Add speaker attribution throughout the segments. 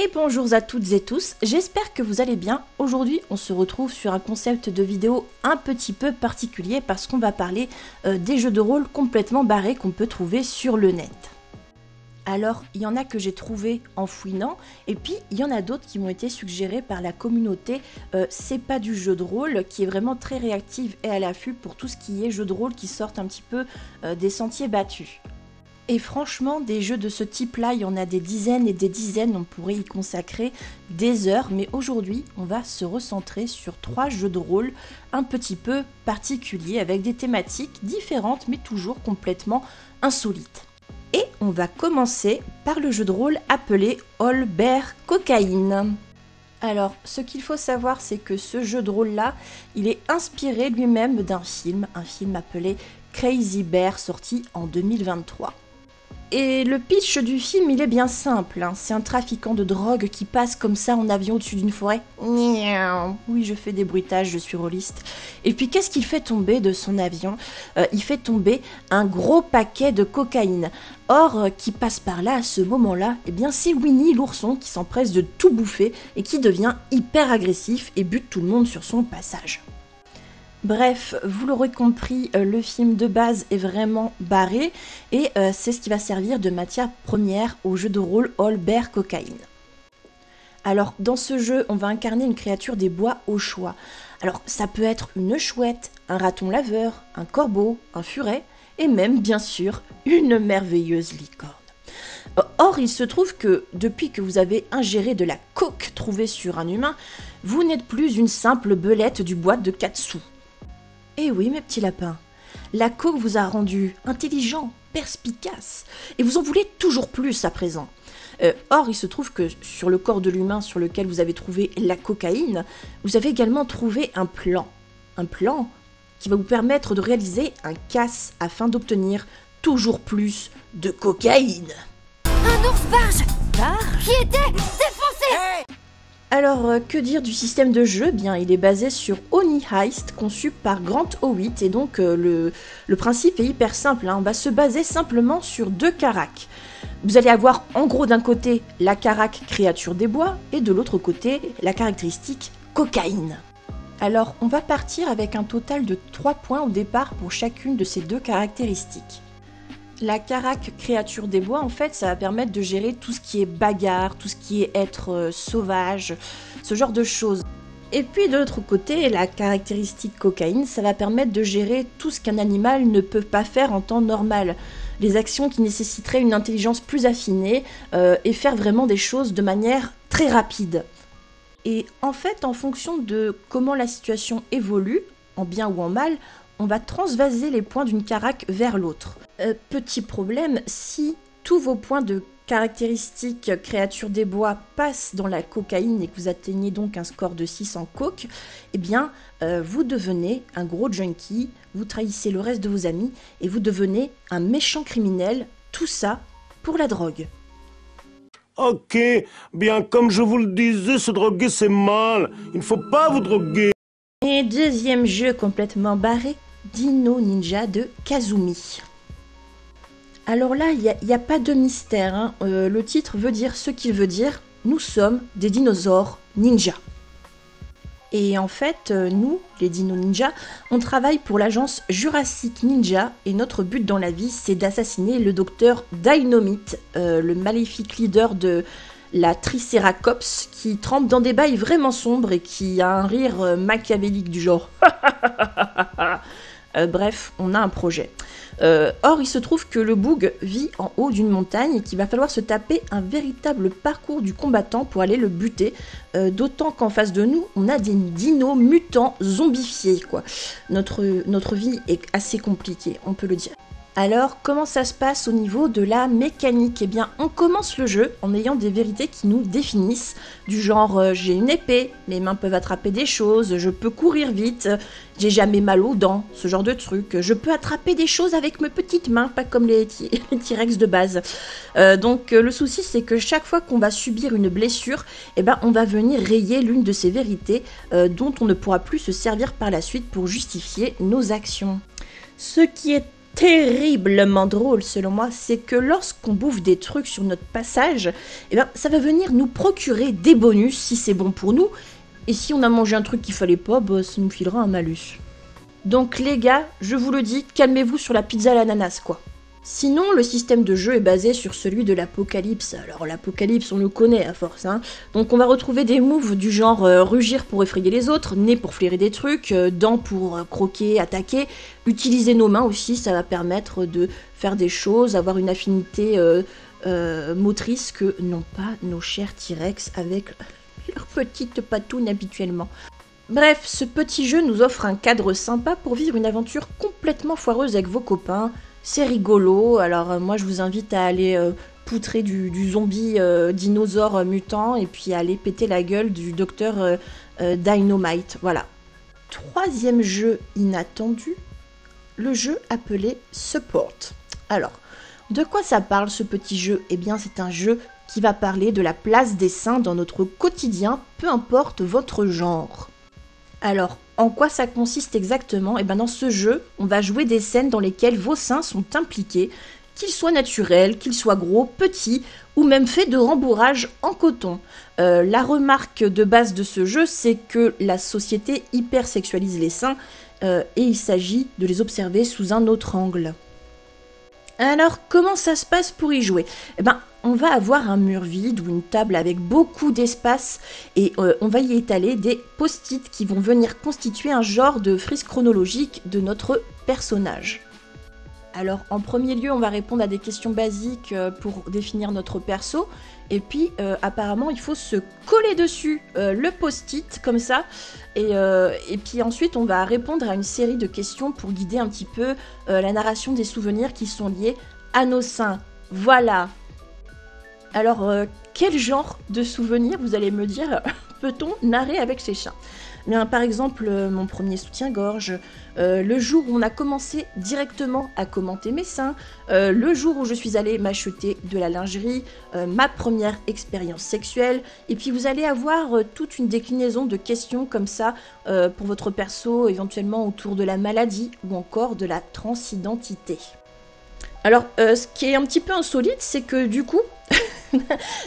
Speaker 1: Et bonjour à toutes et tous, j'espère que vous allez bien. Aujourd'hui, on se retrouve sur un concept de vidéo un petit peu particulier parce qu'on va parler des jeux de rôle complètement barrés qu'on peut trouver sur le net. Alors, il y en a que j'ai trouvé en fouinant, et puis il y en a d'autres qui m'ont été suggérés par la communauté C'est pas du jeu de rôle, qui est vraiment très réactive et à l'affût pour tout ce qui est jeu de rôle qui sortent un petit peu des sentiers battus. Et franchement, des jeux de ce type-là, il y en a des dizaines et des dizaines, on pourrait y consacrer des heures, mais aujourd'hui, on va se recentrer sur 3 jeux de rôle un petit peu particuliers, avec des thématiques différentes, mais toujours complètement insolites. Et on va commencer par le jeu de rôle appelé All Bear Cocaine. Alors, ce qu'il faut savoir, c'est que ce jeu de rôle-là, il est inspiré lui-même d'un film, un film appelé Crazy Bear, sorti en 2023. Et le pitch du film, il est bien simple, hein. C'est un trafiquant de drogue qui passe comme ça en avion au-dessus d'une forêt. Oui, je fais des bruitages, je suis rôliste. Et puis qu'est-ce qu'il fait tomber de son avion ? Il fait tomber un gros paquet de cocaïne. Or, qui passe par là à ce moment-là, eh bien c'est Winnie l'ourson qui s'empresse de tout bouffer et qui devient hyper agressif et bute tout le monde sur son passage. Bref, vous l'aurez compris, le film de base est vraiment barré et c'est ce qui va servir de matière première au jeu de rôle All Bear Cocaine. Alors, dans ce jeu, on va incarner une créature des bois au choix. Alors, ça peut être une chouette, un raton laveur, un corbeau, un furet et même, bien sûr, une merveilleuse licorne. Or, il se trouve que depuis que vous avez ingéré de la coke trouvée sur un humain, vous n'êtes plus une simple belette du bois de 4 sous. Eh oui, mes petits lapins, la coke vous a rendu intelligent, perspicace, et vous en voulez toujours plus à présent. Or, il se trouve que sur le corps de l'humain sur lequel vous avez trouvé la cocaïne, vous avez également trouvé un plan. Un plan qui va vous permettre de réaliser un casse afin d'obtenir toujours plus de cocaïne.
Speaker 2: Un ours barge qui était défoncé. Hey.
Speaker 1: Alors, que dire du système de jeu ? Bien, il est basé sur Oni Heist, conçu par Grant Howitt, et donc le principe est hyper simple, hein. On va se baser simplement sur 2 caracs. Vous allez avoir en gros d'un côté la carac créature des bois, et de l'autre côté la caractéristique cocaïne. Alors, on va partir avec un total de 3 points au départ pour chacune de ces 2 caractéristiques. La carac créature des bois, en fait, ça va permettre de gérer tout ce qui est bagarre, tout ce qui est être sauvage, ce genre de choses. Et puis de l'autre côté, la caractéristique cocaïne, ça va permettre de gérer tout ce qu'un animal ne peut pas faire en temps normal. Les actions qui nécessiteraient une intelligence plus affinée et faire vraiment des choses de manière très rapide. Et en fait, en fonction de comment la situation évolue, en bien ou en mal, on va transvaser les points d'une carac vers l'autre. Petit problème, si tous vos points de caractéristiques créature des bois passent dans la cocaïne et que vous atteignez donc un score de 6 en coke, eh bien, vous devenez un gros junkie, vous trahissez le reste de vos amis et vous devenez un méchant criminel, tout ça pour la drogue.
Speaker 3: Ok, bien comme je vous le disais, se droguer c'est mal, il ne faut pas vous droguer.
Speaker 1: Et deuxième jeu complètement barré, Dino Ninja de Kazumi. Alors là, il n'y a pas de mystère, hein. Le titre veut dire ce qu'il veut dire. Nous sommes des dinosaures ninja. Et en fait, nous, les Dino Ninja, on travaille pour l'agence Jurassic Ninja et notre but dans la vie, c'est d'assassiner le docteur Dynamite, le maléfique leader de la Triceratops qui trempe dans des bails vraiment sombres et qui a un rire machiavélique du genre. Bref, on a un projet. Or, il se trouve que le boug vit en haut d'une montagne et qu'il va falloir se taper un véritable parcours du combattant pour aller le buter. D'autant qu'en face de nous, on a des dinos mutants zombifiés, quoi. Notre vie est assez compliquée, on peut le dire. Alors, comment ça se passe au niveau de la mécanique ? Eh bien, on commence le jeu en ayant des vérités qui nous définissent, du genre j'ai une épée, mes mains peuvent attraper des choses, je peux courir vite, j'ai jamais mal aux dents, ce genre de truc, je peux attraper des choses avec mes petites mains, pas comme les T-Rex de base. Donc, le souci, c'est que chaque fois qu'on va subir une blessure, eh ben, on va venir rayer l'une de ces vérités dont on ne pourra plus se servir par la suite pour justifier nos actions. Ce qui est terriblement drôle selon moi, c'est que lorsqu'on bouffe des trucs sur notre passage, eh ben, ça va venir nous procurer des bonus si c'est bon pour nous, et si on a mangé un truc qu'il fallait pas, bah, ça nous filera un malus. Donc les gars, je vous le dis, calmez-vous sur la pizza à l'ananas quoi. Sinon, le système de jeu est basé sur celui de l'Apocalypse. Alors l'Apocalypse, on le connaît à force, hein. Donc on va retrouver des moves du genre rugir pour effrayer les autres, nez pour flairer des trucs, dents pour croquer, attaquer. Utiliser nos mains aussi, ça va permettre de faire des choses, avoir une affinité motrice que n'ont pas nos chers T-Rex avec leurs petites patounes habituellement. Bref, ce petit jeu nous offre un cadre sympa pour vivre une aventure complètement foireuse avec vos copains. C'est rigolo, alors moi je vous invite à aller poutrer du zombie dinosaure mutant et puis à aller péter la gueule du docteur Dynamite, voilà. Troisième jeu inattendu, le jeu appelé Support. Alors, de quoi ça parle ce petit jeu ? Eh bien c'est un jeu qui va parler de la place des seins dans notre quotidien, peu importe votre genre. Alors, en quoi ça consiste exactement ? Eh bien dans ce jeu, on va jouer des scènes dans lesquelles vos seins sont impliqués, qu'ils soient naturels, qu'ils soient gros, petits, ou même faits de rembourrage en coton. La remarque de base de ce jeu, c'est que la société hypersexualise les seins, et il s'agit de les observer sous un autre angle. Alors, comment ça se passe pour y jouer ? Eh ben, on va avoir un mur vide ou une table avec beaucoup d'espace et on va y étaler des post-it qui vont venir constituer un genre de frise chronologique de notre personnage. Alors, en premier lieu, on va répondre à des questions basiques pour définir notre perso. Et puis, apparemment, il faut se coller dessus le post-it, comme ça. Et puis ensuite, on va répondre à une série de questions pour guider un petit peu la narration des souvenirs qui sont liés à nos seins. Voilà. Alors, quel genre de souvenirs, vous allez me dire, peut-on narrer avec ces chats ? Bien, par exemple, mon premier soutien-gorge, le jour où on a commencé directement à commenter mes seins, le jour où je suis allée m'acheter de la lingerie, ma première expérience sexuelle, et puis vous allez avoir toute une déclinaison de questions comme ça pour votre perso, éventuellement autour de la maladie ou encore de la transidentité. Alors, ce qui est un petit peu insolite, c'est que du coup,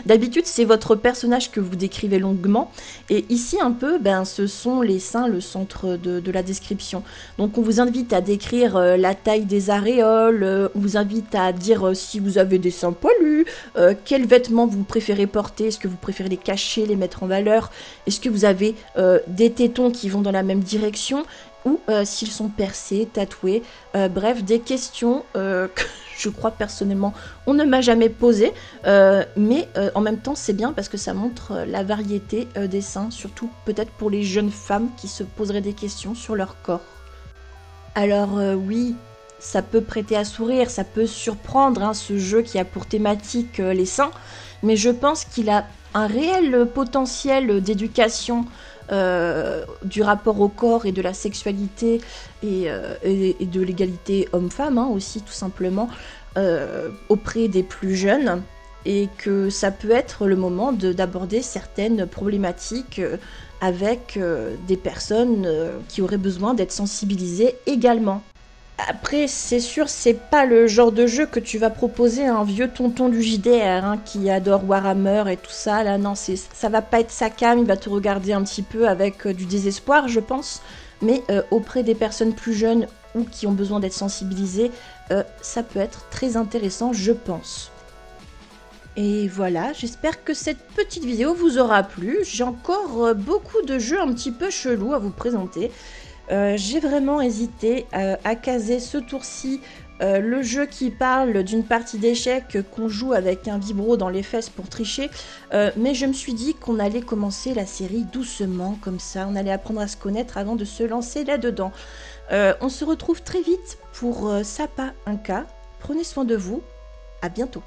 Speaker 1: d'habitude, c'est votre personnage que vous décrivez longuement. Et ici, un peu, ce sont les seins, le centre de la description. Donc, on vous invite à décrire la taille des aréoles. On vous invite à dire si vous avez des seins poilus. Quels vêtements vous préférez porter. Est-ce que vous préférez les cacher, les mettre en valeur. Est-ce que vous avez des tétons qui vont dans la même direction. Ou s'ils sont percés, tatoués. Bref, des questions que je crois personnellement on ne m'a jamais posées. Mais en même temps, c'est bien parce que ça montre la variété des seins, surtout peut-être pour les jeunes femmes qui se poseraient des questions sur leur corps. Alors oui, ça peut prêter à sourire, ça peut surprendre, hein, ce jeu qui a pour thématique les seins. Mais je pense qu'il a un réel potentiel d'éducation du rapport au corps et de la sexualité et de l'égalité homme-femme, hein, aussi tout simplement auprès des plus jeunes, et que ça peut être le moment d'aborder certaines problématiques avec des personnes qui auraient besoin d'être sensibilisées également. Après, c'est sûr, c'est pas le genre de jeu que tu vas proposer à un vieux tonton du JDR hein, qui adore Warhammer et tout ça. Là, non, ça va pas être sa came, il va te regarder un petit peu avec du désespoir, je pense. Mais auprès des personnes plus jeunes ou qui ont besoin d'être sensibilisées, ça peut être très intéressant, je pense. Et voilà, j'espère que cette petite vidéo vous aura plu. J'ai encore beaucoup de jeux un petit peu chelous à vous présenter. J'ai vraiment hésité à caser ce tour-ci le jeu qui parle d'une partie d'échecs qu'on joue avec un vibro dans les fesses pour tricher, mais je me suis dit qu'on allait commencer la série doucement, comme ça, on allait apprendre à se connaître avant de se lancer là-dedans. On se retrouve très vite pour Sapa 1K, prenez soin de vous, à bientôt.